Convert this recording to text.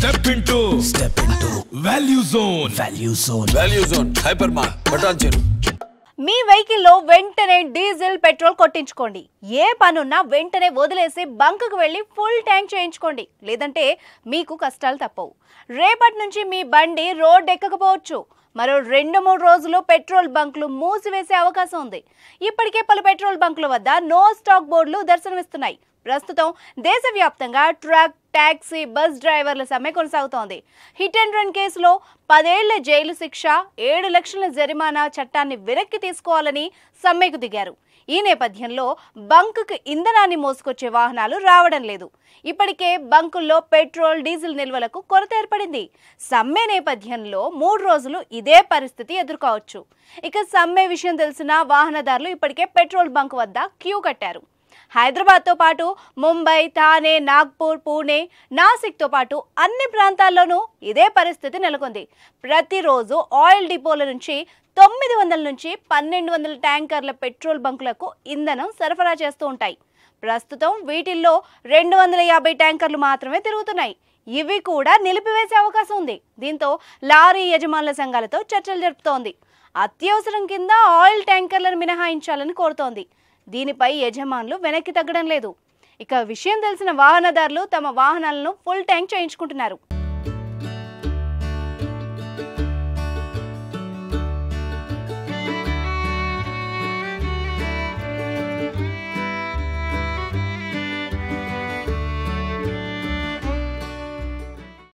Step into Value Zone Hypermart Bhatancheru. మీ వెహికల్లో వెంటనే diesel petrol కొట్టించుకోండి. ఏ పనున్నా వెంటనే వదిలేసి బంకుకు వెళ్ళి ఫుల్ ట్యాంక్ చేయించుకోండి. లేదంటే మీకు కష్టాలు తప్పవు. రేపటి నుంచి మీ బండి రోడ్ ఎక్కకపోవచ్చు. మరో 2-3 రోజులు పెట్రోల్ బంకులు మూసివేసే అవకాశం ఉంది. ఇప్పటికే పలు పెట్రోల్ బంకుల వద్ద నో స్టాక్ బోర్డులు దర్శనమిస్తున్నాయి. ప్రస్తుతం దేశవ్యాప్తంగా ట్రక్, టాక్సీ, బస్ డ్రైవర్ల సమ్మె కొనసాగుతోంది. హిట్ అండ్ రన్ కేసులో 10 ఏళ్ల జైలు శిక్ష, 7 లక్షల జరిమానా చట్టాన్ని వెనక్కి తీసుకోవాలని సమ్మెకు దిగారు. ఈ నేపథ్యంలో బంకుకు ఇంధనాన్ని మోసుకొచ్చే వాహనాలు రావడం లేదు. ఇప్పటికే బంకుల్లో పెట్రోల్, డీజిల్ నిల్వలకు కొరత ఏర్పడింది. సమ్మె నేపథ్యంలో 3 రోజులు ఇదే పరిస్థితి ఎదుర్కోవచ్చు. ఇక సమ్మె విషయం తెలిసిన వాహనదారులు ఇప్పటికే పెట్రోల్ బంక్ వద్ద క్యూ కట్టారు. హైదరాబాద్తో పాటు ముంబై, థానే, నాగ్పూర్, పూణే, నాసిక్తో పాటు అన్ని ప్రాంతాల్లోనూ ఇదే పరిస్థితి నెలకొంది. ప్రతిరోజు ఆయిల్ డిపోల నుంచి 900 నుంచి 1200 ట్యాంకర్ల పెట్రోల్ బంకులకు ఇంధనం సరఫరా చేస్తూ ఉంటాయి. ప్రస్తుతం వీటిల్లో 250 ట్యాంకర్లు మాత్రమే తిరుగుతున్నాయి. ఇవి కూడా నిలిపివేసే అవకాశం ఉంది. దీంతో లారీ యజమానుల సంఘాలతో చర్చలు జరుపుతోంది. అత్యవసరం కింద ఆయిల్ ట్యాంకర్లను మినహాయించాలని కోరుతోంది. దీనిపై యజమానులు వెనక్కి తగ్గడం లేదు. ఇక విషయం తెలిసిన వాహనదారులు తమ వాహనాలను ఫుల్ ట్యాంక్ చేయించుకుంటున్నారు.